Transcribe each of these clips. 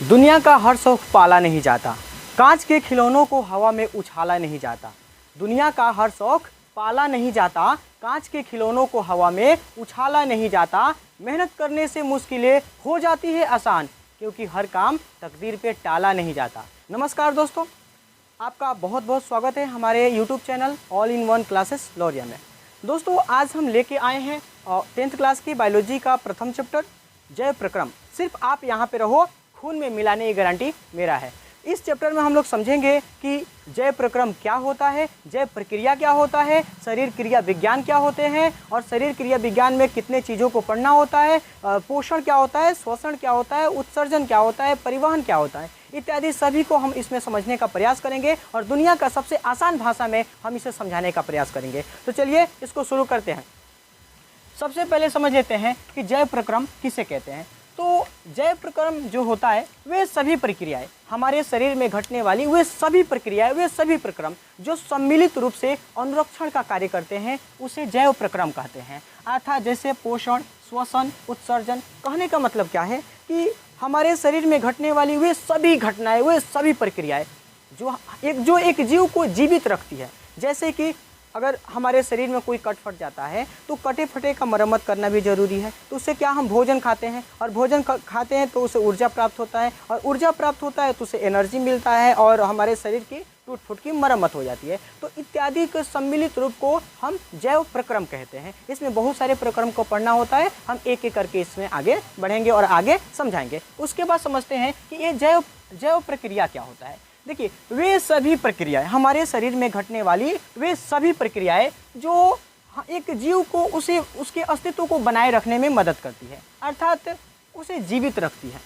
दुनिया का हर शौक पाला नहीं जाता, कांच के खिलौनों को हवा में उछाला नहीं जाता। दुनिया का हर शौक पाला नहीं जाता, कांच के खिलौनों को हवा में उछाला नहीं जाता। मेहनत करने से मुश्किलें हो जाती है आसान, क्योंकि हर काम तकदीर पे टाला नहीं जाता। नमस्कार दोस्तों, आपका बहुत बहुत स्वागत है हमारे YouTube channel all in one classes Lauriya में। दोस्तों, आज हम लेके आए हैं 10th क्लास की बायोलॉजी का प्रथम चैप्टर जैव प्रक्रम। सिर्फ आप यहाँ पे रहो, खून में मिलाने की गारंटी मेरा है। इस चैप्टर में हम लोग समझेंगे कि जैव प्रक्रम क्या होता है, जैव प्रक्रिया क्या होता है, शरीर क्रिया विज्ञान क्या होते हैं और शरीर क्रिया विज्ञान में कितने चीज़ों को पढ़ना होता है, पोषण क्या होता है, श्वसन क्या होता है, उत्सर्जन क्या होता है, परिवहन क्या होता है, इत्यादि सभी को हम इसमें समझने का प्रयास करेंगे और दुनिया का सबसे आसान भाषा में हम इसे समझाने का प्रयास करेंगे। तो चलिए इसको शुरू करते हैं। सबसे पहले समझ लेते हैं कि जैव प्रक्रम किसे कहते हैं। तो जैव प्रक्रम जो होता है वे सभी प्रक्रियाएं, हमारे शरीर में घटने वाली वे सभी प्रक्रियाएं, वे सभी प्रक्रम जो सम्मिलित रूप से अनुरक्षण का कार्य करते हैं उसे जैव प्रक्रम कहते हैं। अर्थात जैसे पोषण, श्वसन, उत्सर्जन। कहने का मतलब क्या है कि हमारे शरीर में घटने वाली वे सभी घटनाएं, वे सभी प्रक्रियाएं जो एक जीव को जीवित रखती है। जैसे कि अगर हमारे शरीर में कोई कट फट जाता है तो कटे फटे का मरम्मत करना भी ज़रूरी है। तो उससे क्या, हम भोजन खाते हैं और भोजन खाते हैं तो उसे ऊर्जा प्राप्त होता है और ऊर्जा प्राप्त होता है तो उसे एनर्जी मिलता है और हमारे शरीर की टूट फूट की मरम्मत हो जाती है। तो इत्यादि के सम्मिलित रूप को हम जैव प्रक्रम कहते हैं। इसमें बहुत सारे प्रक्रम को पढ़ना होता है। हम एक एक करके इसमें आगे बढ़ेंगे और आगे समझाएंगे। उसके बाद समझते हैं कि ये जैव प्रक्रिया क्या होता है। देखिए, वे सभी प्रक्रियाएं, हमारे शरीर में घटने वाली वे सभी प्रक्रियाएं जो एक जीव को उसके अस्तित्व को बनाए रखने में मदद करती है, अर्थात उसे जीवित रखती है।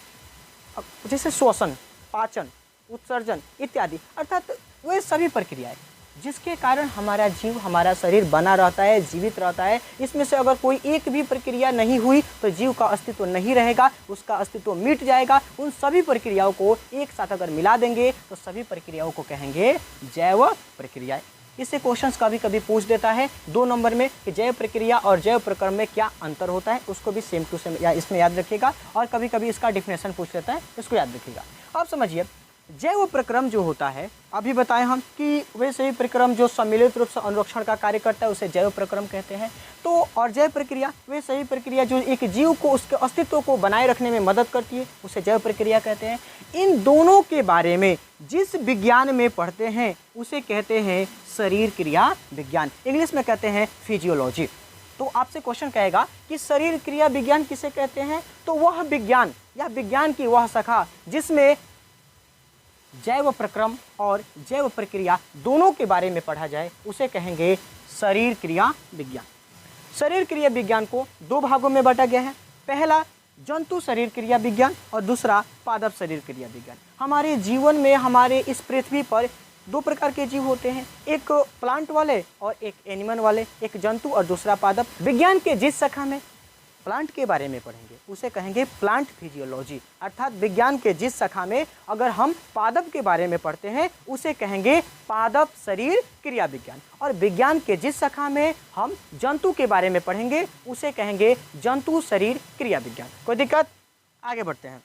जैसे श्वसन, पाचन, उत्सर्जन इत्यादि, अर्थात वे सभी प्रक्रियाएं जिसके कारण हमारा जीव, हमारा शरीर बना रहता है, जीवित रहता है। इसमें से अगर कोई एक भी प्रक्रिया नहीं हुई तो जीव का अस्तित्व नहीं रहेगा, उसका अस्तित्व मिट जाएगा। उन सभी प्रक्रियाओं को एक साथ अगर मिला देंगे तो सभी प्रक्रियाओं को कहेंगे जैव प्रक्रियाएं। इससे क्वेश्चंस कभी कभी पूछ देता है 2 नंबर में कि जैव प्रक्रिया और जैव प्रक्रम में क्या अंतर होता है, उसको भी सेम टू सेम या इसमें याद रखिएगा। और कभी कभी इसका डिफिनेशन पूछ लेता है, इसको याद रखिएगा। अब समझिए, जैव प्रक्रम जो होता है, अभी बताएं हम कि वे सभी प्रक्रम जो सम्मिलित रूप से अनुरक्षण का कार्य करता है उसे जैव प्रक्रम कहते हैं। तो और जैव प्रक्रिया वे सभी प्रक्रिया जो एक जीव को उसके अस्तित्व को बनाए रखने में मदद करती है उसे जैव प्रक्रिया कहते हैं। इन दोनों के बारे में जिस विज्ञान में पढ़ते हैं उसे कहते हैं शरीर क्रिया विज्ञान, इंग्लिश में कहते हैं फिजियोलॉजी। तो आपसे क्वेश्चन कहेगा कि शरीर क्रिया विज्ञान किसे कहते हैं, तो वह विज्ञान या विज्ञान की वह शाखा जिसमें जैव प्रक्रम और जैव प्रक्रिया दोनों के बारे में पढ़ा जाए उसे कहेंगे शरीर क्रिया विज्ञान। शरीर क्रिया विज्ञान को 2 भागों में बांटा गया है। पहला जंतु शरीर क्रिया विज्ञान और दूसरा पादप शरीर क्रिया विज्ञान। हमारे जीवन में, हमारे इस पृथ्वी पर 2 प्रकार के जीव होते हैं, एक प्लांट वाले और एक एनिमल वाले, एक जंतु और दूसरा पादप। विज्ञान के जिस शाखा में प्लांट के बारे में पढ़ेंगे उसे कहेंगे प्लांट फिजियोलॉजी, अर्थात विज्ञान के जिस शाखा में अगर हम पादप के बारे में पढ़ते हैं उसे कहेंगे पादप शरीर क्रिया विज्ञान, और विज्ञान के जिस शाखा में हम जंतु के बारे में पढ़ेंगे उसे कहेंगे जंतु शरीर क्रिया विज्ञान। कोई दिक्कत? आगे बढ़ते हैं।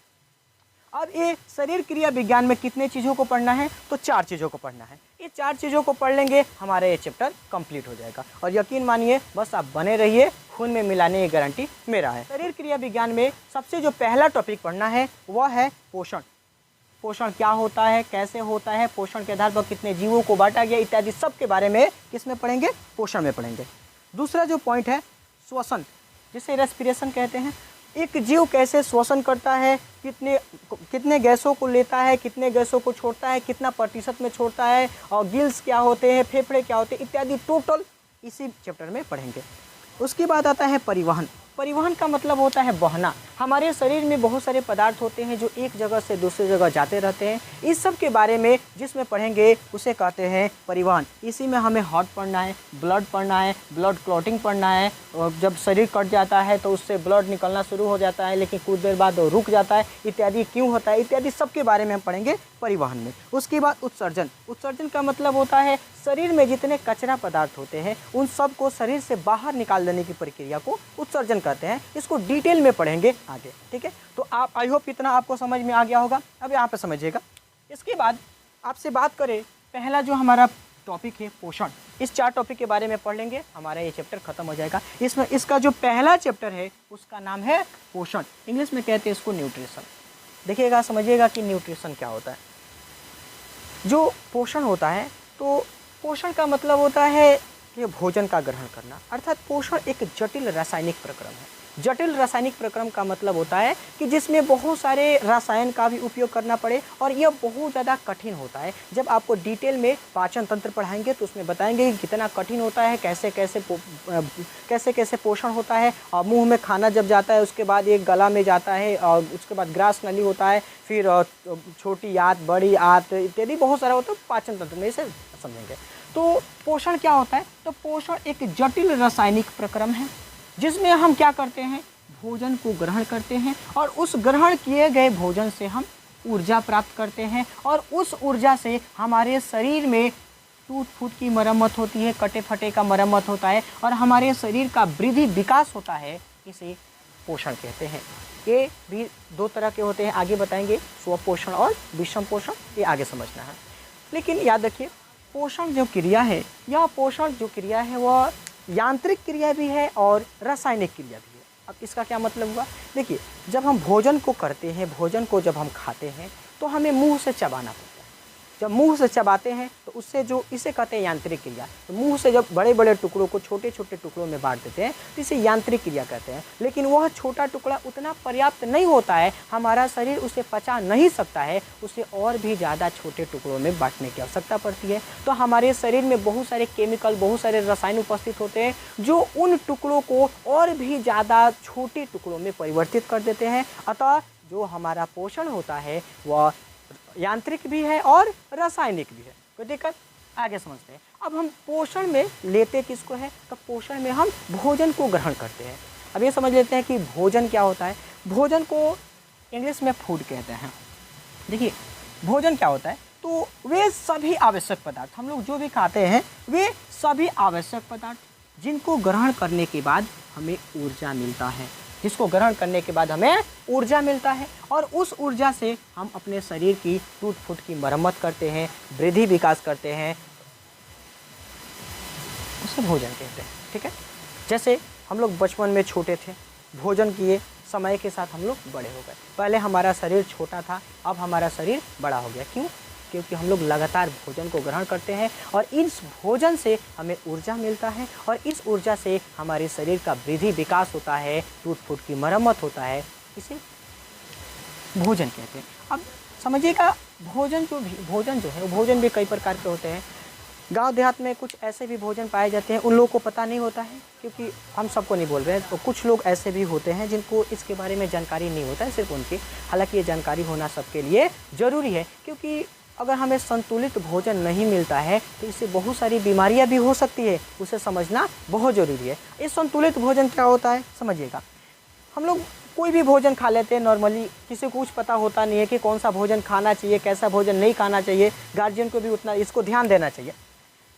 अब ये शरीर क्रिया विज्ञान में कितने चीज़ों को पढ़ना है, तो 4 चीज़ों को पढ़ना है। ये 4 चीज़ों को पढ़ लेंगे हमारा ये चैप्टर कंप्लीट हो जाएगा। और यकीन मानिए, बस आप बने रहिए, खून में मिलाने की गारंटी मेरा है। शरीर क्रिया विज्ञान में सबसे जो पहला टॉपिक पढ़ना है वह है पोषण। पोषण क्या होता है, कैसे होता है, पोषण के आधार पर कितने जीवों को बांटा गया इत्यादि सब के बारे में किसमें पढ़ेंगे, पोषण में पढ़ेंगे। दूसरा जो पॉइंट है श्वसन, जिसे रेस्पिरेशन कहते हैं। एक जीव कैसे श्वसन करता है, कितने गैसों को लेता है, कितने गैसों को छोड़ता है, कितना प्रतिशत में छोड़ता है, और गिल्स क्या होते हैं, फेफड़े क्या होते हैं इत्यादि टोटल इसी चैप्टर में पढ़ेंगे। उसके बाद आता है परिवहन। परिवहन का मतलब होता है बहना। हमारे शरीर में बहुत सारे पदार्थ होते हैं जो एक जगह से दूसरी जगह जाते रहते हैं। इस सब के बारे में जिसमें पढ़ेंगे उसे कहते हैं परिवहन। इसी में हमें हार्ट पढ़ना है, ब्लड पढ़ना है, ब्लड क्लॉटिंग पढ़ना है, और जब शरीर कट जाता है तो उससे ब्लड निकलना शुरू हो जाता है लेकिन कुछ देर बाद रुक जाता है, इत्यादि क्यों होता है, इत्यादि सब के बारे में हम पढ़ेंगे परिवहन में। उसके बाद उत्सर्जन। उत्सर्जन का मतलब होता है शरीर में जितने कचरा पदार्थ होते हैं उन सब को शरीर से बाहर निकाल देने की प्रक्रिया को उत्सर्जन कहते हैं, इसको डिटेल में पढ़ेंगे आगे, ठीक है। तो आप आई होप इतना आपको समझ में आ गया होगा। अब यहाँ पे समझिएगा, इसके बाद आपसे बात करें, पहला जो हमारा टॉपिक है पोषण, इस 4 टॉपिक के बारे में पढ़ लेंगे, हमारा ये चैप्टर खत्म हो जाएगा। इसमें इसका जो पहला चैप्टर है उसका नाम है पोषण, इंग्लिश में कहते हैं इसको न्यूट्रिशन। देखिएगा, समझिएगा कि न्यूट्रिशन क्या होता है। जो पोषण होता है, तो पोषण का मतलब होता है कि भोजन का ग्रहण करना, अर्थात पोषण एक जटिल रासायनिक प्रक्रम है। जटिल रासायनिक प्रक्रम का मतलब होता है कि जिसमें बहुत सारे रसायन का भी उपयोग करना पड़े, और यह बहुत ज़्यादा कठिन होता है। जब आपको डिटेल में पाचन तंत्र पढ़ाएंगे तो उसमें बताएंगे कि कितना कठिन होता है, कैसे कैसे पोषण होता है। और मुंह में खाना जब जाता है उसके बाद एक गला में जाता है, और उसके बाद ग्रास नली होता है, फिर छोटी आंत, बड़ी आंत इत्यादि बहुत सारा होता है पाचन तंत्र में, इसे समझेंगे। तो पोषण क्या होता है? तो पोषण एक जटिल रासायनिक प्रक्रम है जिसमें हम क्या करते हैं, भोजन को ग्रहण करते हैं, और उस ग्रहण किए गए भोजन से हम ऊर्जा प्राप्त करते हैं, और उस ऊर्जा से हमारे शरीर में टूट फूट की मरम्मत होती है, कटे फटे का मरम्मत होता है, और हमारे शरीर का वृद्धि विकास होता है। इसे पोषण कहते हैं। ये भी 2 तरह के होते हैं, आगे बताएंगे, स्वपोषण और विषम पोषण, ये आगे समझना है। लेकिन याद रखिए, पोषण जो क्रिया है, यह पोषण जो क्रिया है वह यांत्रिक क्रिया भी है और रासायनिक क्रिया भी है। अब इसका क्या मतलब हुआ? देखिए, जब हम भोजन को करते हैं, भोजन को जब हम खाते हैं तो हमें मुंह से चबाना पड़ता है। जब मुंह से चबाते हैं तो उससे जो, इसे कहते हैं यांत्रिक क्रिया। तो मुंह से जब बड़े बड़े टुकड़ों को छोटे छोटे टुकड़ों में बांट देते हैं तो इसे यांत्रिक क्रिया कहते हैं। लेकिन वह छोटा टुकड़ा उतना पर्याप्त नहीं होता है, हमारा शरीर उसे पचा नहीं सकता है, उसे और भी ज़्यादा छोटे टुकड़ों में बांटने की आवश्यकता पड़ती है। तो हमारे शरीर में बहुत सारे केमिकल, बहुत सारे रसायन उपस्थित होते हैं जो उन टुकड़ों को और भी ज़्यादा छोटे टुकड़ों में परिवर्तित कर देते हैं। अतः जो हमारा पोषण होता है वह यांत्रिक भी है और रासायनिक भी है। तो देखकर आगे समझते हैं। अब हम पोषण में लेते किसको है? तो पोषण में हम भोजन को ग्रहण करते हैं। अब ये समझ लेते हैं कि भोजन क्या होता है। भोजन को इंग्लिश में फूड कहते हैं। देखिए, भोजन क्या होता है? तो वे सभी आवश्यक पदार्थ, हम लोग जो भी खाते हैं, वे सभी आवश्यक पदार्थ जिनको ग्रहण करने के बाद हमें ऊर्जा मिलता है, जिसको ग्रहण करने के बाद हमें ऊर्जा मिलता है, और उस ऊर्जा से हम अपने शरीर की टूट फूट की मरम्मत करते हैं, वृद्धि विकास करते हैं, उसे भोजन कहते हैं। ठीक है, जैसे हम लोग बचपन में छोटे थे, भोजन किए, समय के साथ हम लोग बड़े हो गए। पहले हमारा शरीर छोटा था, अब हमारा शरीर बड़ा हो गया। क्यों? क्योंकि हम लोग लगातार भोजन को ग्रहण करते हैं, और इस भोजन से हमें ऊर्जा मिलता है, और इस ऊर्जा से हमारे शरीर का वृद्धि विकास होता है, टूट फूट की मरम्मत होता है, इसे भोजन कहते हैं। अब समझिएगा, भोजन जो है वो भोजन भी कई प्रकार के होते हैं। गांव देहात में कुछ ऐसे भी भोजन पाए जाते हैं, उन लोगों को पता नहीं होता है, क्योंकि हम सबको नहीं बोल रहे हैं। तो कुछ लोग ऐसे भी होते हैं जिनको इसके बारे में जानकारी नहीं होता है, सिर्फ उनकी। हालांकि ये जानकारी होना सबके लिए ज़रूरी है, क्योंकि अगर हमें संतुलित भोजन नहीं मिलता है तो इससे बहुत सारी बीमारियां भी हो सकती है, उसे समझना बहुत ज़रूरी है। ये संतुलित भोजन क्या होता है समझिएगा। हम लोग कोई भी भोजन खा लेते हैं नॉर्मली, किसी को कुछ पता होता नहीं है कि कौन सा भोजन खाना चाहिए, कैसा भोजन नहीं खाना चाहिए। गार्जियन को भी उतना इसको ध्यान देना चाहिए।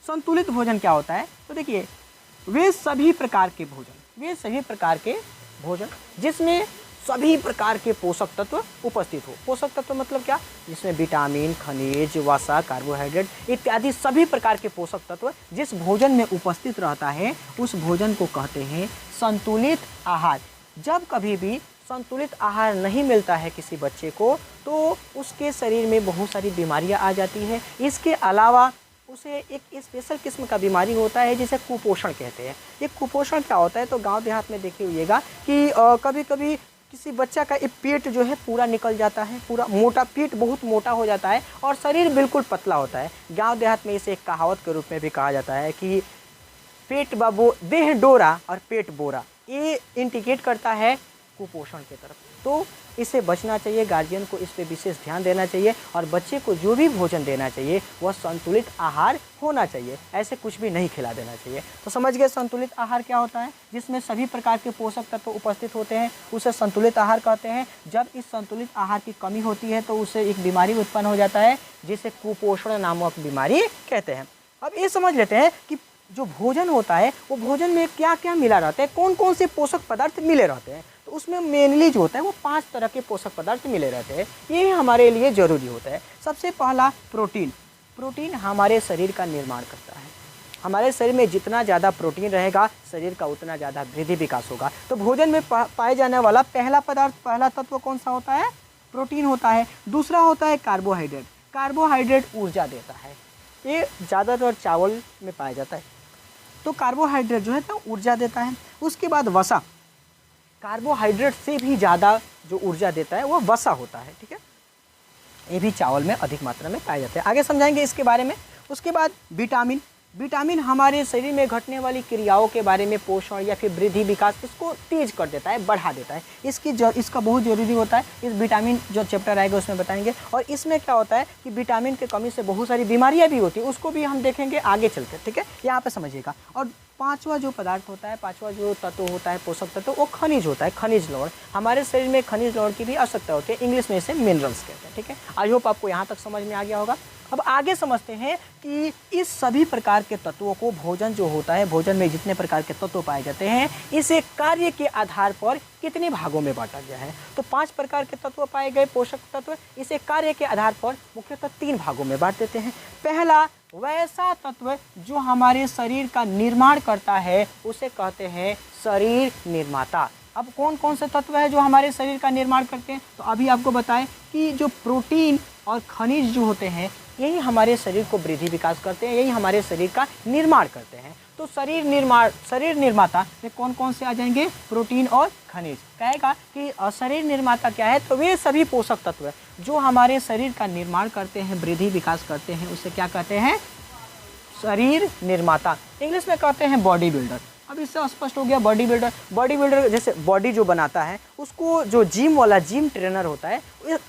संतुलित भोजन क्या होता है? तो देखिए, वे सभी प्रकार के भोजन जिसमें सभी प्रकार के पोषक तत्व उपस्थित हो। पोषक तत्व मतलब क्या? जिसमें विटामिन, खनिज, वसा, कार्बोहाइड्रेट इत्यादि सभी प्रकार के पोषक तत्व जिस भोजन में उपस्थित रहता है, उस भोजन को कहते हैं संतुलित आहार। जब कभी भी संतुलित आहार नहीं मिलता है किसी बच्चे को, तो उसके शरीर में बहुत सारी बीमारियां आ जाती है। इसके अलावा उसे एक स्पेशल किस्म का बीमारी होता है जिसे कुपोषण कहते हैं। ये कुपोषण क्या होता है? तो गांव देहात में देखिए होइएगा कि कभी कभी किसी बच्चा का एक पेट जो है पूरा निकल जाता है, पूरा मोटा, पेट बहुत मोटा हो जाता है और शरीर बिल्कुल पतला होता है। गांव देहात में इसे एक कहावत के रूप में भी कहा जाता है कि पेट बाबो देह डोरा और पेट बोरा। ये इंडिकेट करता है कुपोषण की तरफ। तो इससे बचना चाहिए, गार्जियन को इस पे विशेष ध्यान देना चाहिए, और बच्चे को जो भी भोजन देना चाहिए वह संतुलित आहार होना चाहिए, ऐसे कुछ भी नहीं खिला देना चाहिए। तो समझ गए संतुलित आहार क्या होता है? जिसमें सभी प्रकार के पोषक तत्व उपस्थित होते हैं, उसे संतुलित आहार कहते हैं। जब इस संतुलित आहार की कमी होती है तो उससे एक बीमारी उत्पन्न हो जाता है जिसे कुपोषण नामक बीमारी कहते हैं। अब ये समझ लेते हैं कि जो भोजन होता है वो भोजन में क्या क्या मिला रहता है, कौन कौन से पोषक पदार्थ मिले रहते हैं, तो उसमें मेनली जो होता है वो 5 तरह के पोषक पदार्थ मिले रहते हैं। ये हमारे लिए ज़रूरी होता है। सबसे पहला प्रोटीन। प्रोटीन हमारे शरीर का निर्माण करता है। हमारे शरीर में जितना ज़्यादा प्रोटीन रहेगा शरीर का उतना ज़्यादा वृद्धि विकास होगा। तो भोजन में पाए जाने वाला पहला पदार्थ, पहला तत्व कौन सा होता है? प्रोटीन होता है। दूसरा होता है कार्बोहाइड्रेट। कार्बोहाइड्रेट ऊर्जा देता है। ये ज़्यादातर चावल में पाया जाता है। तो कार्बोहाइड्रेट जो है तो ऊर्जा देता है। उसके बाद वसा। कार्बोहाइड्रेट से भी ज़्यादा जो ऊर्जा देता है वो वसा होता है। ठीक है, ये भी चावल में अधिक मात्रा में पाए जाते हैं। आगे समझाएंगे इसके बारे में। उसके बाद विटामिन। विटामिन हमारे शरीर में घटने वाली क्रियाओं के बारे में, पोषण या फिर वृद्धि विकास, इसको तेज कर देता है, बढ़ा देता है। इसका बहुत ज़रूरी होता है। इस विटामिन जो चैप्टर आएगा उसमें बताएंगे। और इसमें क्या होता है कि विटामिन की कमी से बहुत सारी बीमारियां भी होती है, उसको भी हम देखेंगे आगे चलकर। ठीक है, यहाँ पे समझिएगा। और पांचवा जो पदार्थ होता है, पांचवा जो तत्व होता है, पोषक तत्व, वो खनिज होता है। खनिज लवण। हमारे शरीर में खनिज लवण की भी आवश्यकता होती है। इंग्लिश में इसे मिनरल्स कहते हैं। ठीक है, आई होप आपको यहाँ तक समझ में आ गया होगा। अब आगे समझते हैं कि इस सभी प्रकार के तत्वों को, भोजन जो होता है, भोजन में जितने प्रकार के तत्व पाए जाते हैं, इसे कार्य के आधार पर कितने भागों में बांटा गया है। तो 5 प्रकार के तत्व पाए गए, पोषक तत्व। इसे कार्य के आधार पर मुख्यतः 3 भागों में बांट देते हैं। पहला, वैसा तत्व जो हमारे शरीर का निर्माण करता है, उसे कहते हैं शरीर निर्माता। अब कौन कौन से तत्व है जो हमारे शरीर का निर्माण करते हैं? तो अभी आपको बताएं कि जो प्रोटीन और खनिज जो होते हैं, यही हमारे शरीर को वृद्धि विकास करते हैं, यही हमारे शरीर का निर्माण करते हैं। तो शरीर निर्माता में कौन कौन से आ जाएंगे? प्रोटीन और खनिज। कहेगा कि शरीर निर्माता क्या है? तो वे सभी पोषक तत्व जो हमारे शरीर का निर्माण करते हैं, वृद्धि विकास करते हैं, उसे क्या कहते हैं? शरीर निर्माता। इंग्लिश में कहते हैं बॉडी बिल्डर। अब इससे स्पष्ट हो गया बॉडी बिल्डर। बॉडी बिल्डर जैसे बॉडी जो बनाता है, उसको जो जिम वाला जिम ट्रेनर होता है,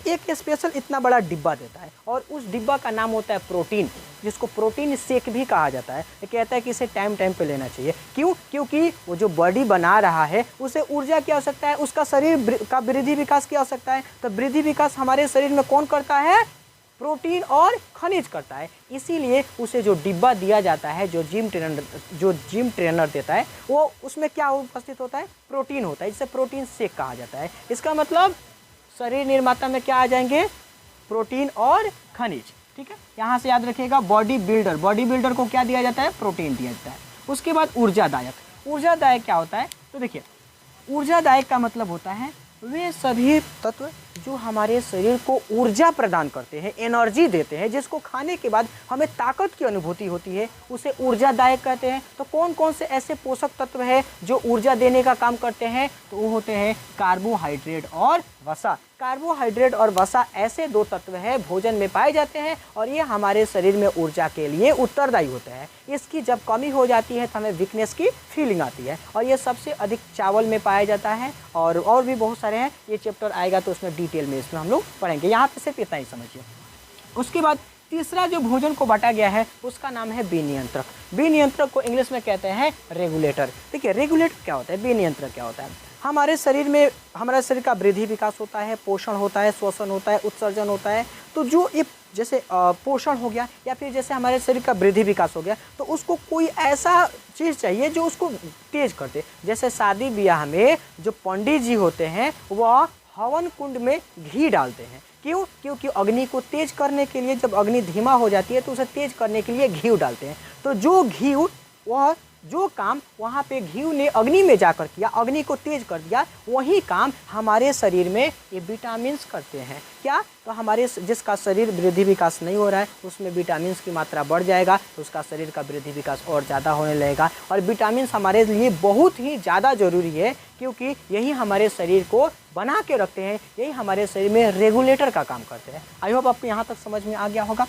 एक स्पेशल इतना बड़ा डिब्बा देता है, और उस डिब्बा का नाम होता है प्रोटीन, जिसको प्रोटीन शेक भी कहा जाता है। ये कहता है कि इसे टाइम टाइम पे लेना चाहिए। क्यों? क्योंकि वो जो बॉडी बना रहा है उसे ऊर्जा की आवश्यकता है, उसका शरीर का वृद्धि विकास की आवश्यकता है। तो वृद्धि विकास हमारे शरीर में कौन करता है? प्रोटीन और खनिज करता है। इसीलिए उसे जो डिब्बा दिया जाता है, जो जिम ट्रेनर देता है, वो उसमें क्या उपस्थित होता है? प्रोटीन होता है, जिसे प्रोटीन शेक कहा जाता है। इसका मतलब शरीर निर्माता में क्या आ जाएंगे? प्रोटीन और खनिज। ठीक है, यहाँ से याद रखिएगा बॉडी बिल्डर। बॉडी बिल्डर को क्या दिया जाता है? प्रोटीन दिया जाता है। उसके बाद ऊर्जादायक। ऊर्जादायक क्या होता है? तो देखिए, ऊर्जादायक का मतलब होता है वे सभी तत्व जो हमारे शरीर को ऊर्जा प्रदान करते हैं, एनर्जी देते हैं, जिसको खाने के बाद हमें ताकत की अनुभूति होती है, उसे ऊर्जादायक कहते हैं। तो कौन कौन से ऐसे पोषक तत्व हैं जो ऊर्जा देने का काम करते हैं? तो वो होते हैं कार्बोहाइड्रेट और वसा। कार्बोहाइड्रेट और वसा ऐसे 2 तत्व हैं, भोजन में पाए जाते हैं, और ये हमारे शरीर में ऊर्जा के लिए उत्तरदायी होते हैं। इसकी जब कमी हो जाती है तो हमें वीकनेस की फीलिंग आती है, और ये सबसे अधिक चावल में पाया जाता है। और भी बहुत सारे हैं, ये चैप्टर आएगा तो उसमें डिटेल में इसमें हम लोग पढ़ेंगे। यहाँ पे सिर्फ इतना ही समझिए। उसके बाद तीसरा जो भोजन को बांटा गया है उसका नाम है विनियंत्रक। विनियंत्रक को इंग्लिश में कहते हैं रेगुलेटर। देखिए, रेगुलेटर क्या होता है, विनियंत्रक क्या होता है? हमारे शरीर में, हमारे शरीर का वृद्धि विकास होता है, पोषण होता है, श्वसन होता है, उत्सर्जन होता है। तो जो ये जैसे पोषण हो गया या फिर जैसे हमारे शरीर का वृद्धि विकास हो गया, तो उसको कोई ऐसा चीज़ चाहिए जो उसको तेज कर दे। जैसे शादी ब्याह में जो पंडित जी होते हैं वह हवन कुंड में घी डालते हैं। क्यों? क्योंकि अग्नि को तेज करने के लिए, जब अग्नि धीमा हो जाती है तो उसे तेज करने के लिए घी डालते हैं। तो जो घी, वह जो काम वहाँ पे घी ने अग्नि में जाकर किया, अग्नि को तेज कर दिया, वही काम हमारे शरीर में ये विटामिन्स करते हैं। क्या? तो हमारे जिसका शरीर वृद्धि विकास नहीं हो रहा है उसमें विटामिन्स की मात्रा बढ़ जाएगा, तो उसका शरीर का वृद्धि विकास और ज़्यादा होने लगेगा। और विटामिन्स हमारे लिए बहुत ही ज़्यादा ज़रूरी है, क्योंकि यही हमारे शरीर को बना के रखते हैं, यही हमारे शरीर में रेगुलेटर का काम करते हैं। आई होप आपको यहाँ तक समझ में आ गया होगा।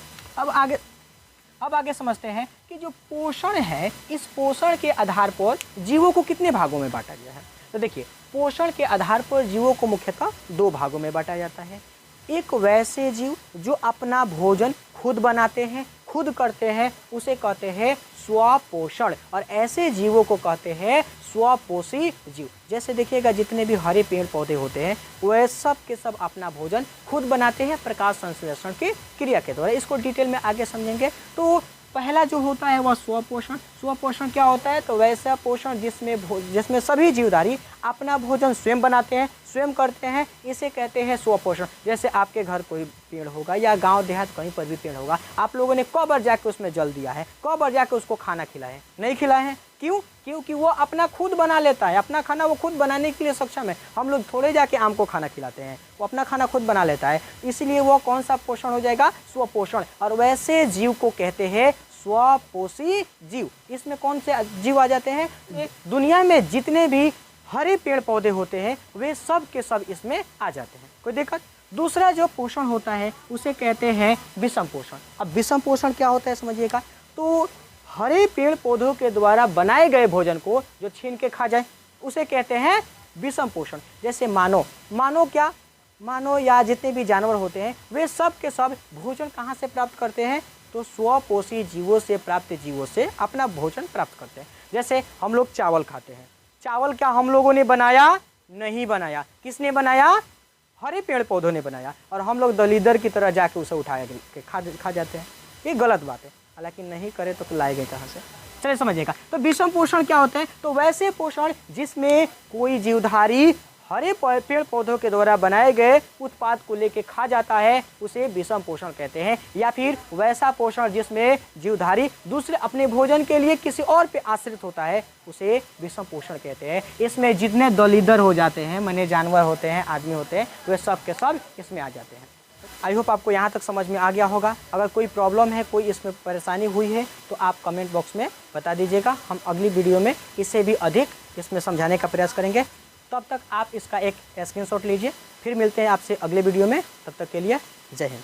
अब आगे समझते हैं कि जो पोषण है, इस पोषण के आधार पर जीवों को कितने भागों में बांटा गया है। तो देखिए, पोषण के आधार पर जीवों को मुख्यतः 2 भागों में बांटा जाता है। एक वैसे जीव जो अपना भोजन खुद बनाते हैं, खुद करते हैं, उसे कहते हैं स्वपोषण, और ऐसे जीवों को कहते हैं स्वपोषी जीव। जैसे देखिएगा, जितने भी हरे पेड़ पौधे होते हैं वह सब के सब अपना भोजन खुद बनाते हैं प्रकाश संश्लेषण की क्रिया के द्वारा। इसको डिटेल में आगे समझेंगे। तो पहला जो होता है वह स्वपोषण। स्वपोषण क्या होता है? तो वैसा पोषण जिसमें सभी जीवधारी अपना भोजन स्वयं बनाते हैं, स्वयं करते हैं, इसे कहते हैं स्वपोषण। जैसे आपके घर कोई पेड़ होगा या गांव देहात कहीं पर भी पेड़ होगा, आप लोगों ने कब बार जाके उसमें जल दिया है, कब बार जाके उसको खाना खिलाया है? नहीं खिलाए हैं। क्यों? क्योंकि वो अपना खुद बना लेता है, अपना खाना वो खुद बनाने के लिए सक्षम है। हम लोग थोड़े जाके आम को खाना खिलाते हैं, वो अपना खाना खुद बना लेता है, इसलिए वो कौन सा पोषण हो जाएगा? स्वपोषण। और वैसे जीव को कहते हैं स्वपोषी जीव। इसमें कौन से जीव आ जाते हैं? दुनिया में जितने भी हरे पेड़ पौधे होते हैं वे सब के सब इसमें आ जाते हैं। कोई दिक्कत? दूसरा जो पोषण होता है उसे कहते हैं विषम पोषण। अब विषम पोषण क्या होता है समझिएगा। तो हरे पेड़ पौधों के द्वारा बनाए गए भोजन को जो छीन के खा जाए उसे कहते हैं विषम पोषण। जैसे मानव या जितने भी जानवर होते हैं वे सब के सब भोजन कहाँ से प्राप्त करते हैं? तो स्वपोषी जीवों से प्राप्त जीवों से अपना भोजन प्राप्त करते हैं। जैसे हम लोग चावल खाते हैं, चावल क्या हम लोगों ने बनाया? नहीं बनाया। किसने बनाया? हरे पेड़ पौधों ने बनाया। और हम लोग दलीदर की तरह जाके उसे उठाया के खा जाते हैं। ये गलत बात है, हालांकि नहीं करे तो लाए गए कहाँ से? चलिए समझिएगा। तो विषम पोषण क्या होता है? तो वैसे पोषण जिसमें कोई जीवधारी हरे पेड़ पौधों के द्वारा बनाए गए उत्पाद को लेके खा जाता है उसे विषम पोषण कहते हैं। या फिर वैसा पोषण जिसमें जीवधारी दूसरे अपने भोजन के लिए किसी और पे आश्रित होता है उसे विषम पोषण कहते हैं। इसमें जितने दलीदर हो जाते हैं, माने जानवर होते हैं, आदमी होते हैं, वे सब के सब इसमें आ जाते हैं। आई होप आपको यहाँ तक समझ में आ गया होगा। अगर कोई प्रॉब्लम है, कोई इसमें परेशानी हुई है तो आप कमेंट बॉक्स में बता दीजिएगा। हम अगली वीडियो में इससे भी अधिक इसमें समझाने का प्रयास करेंगे। तब तक आप इसका एक स्क्रीनशॉट लीजिए। फिर मिलते हैं आपसे अगले वीडियो में। तब तक के लिए जय हिंद।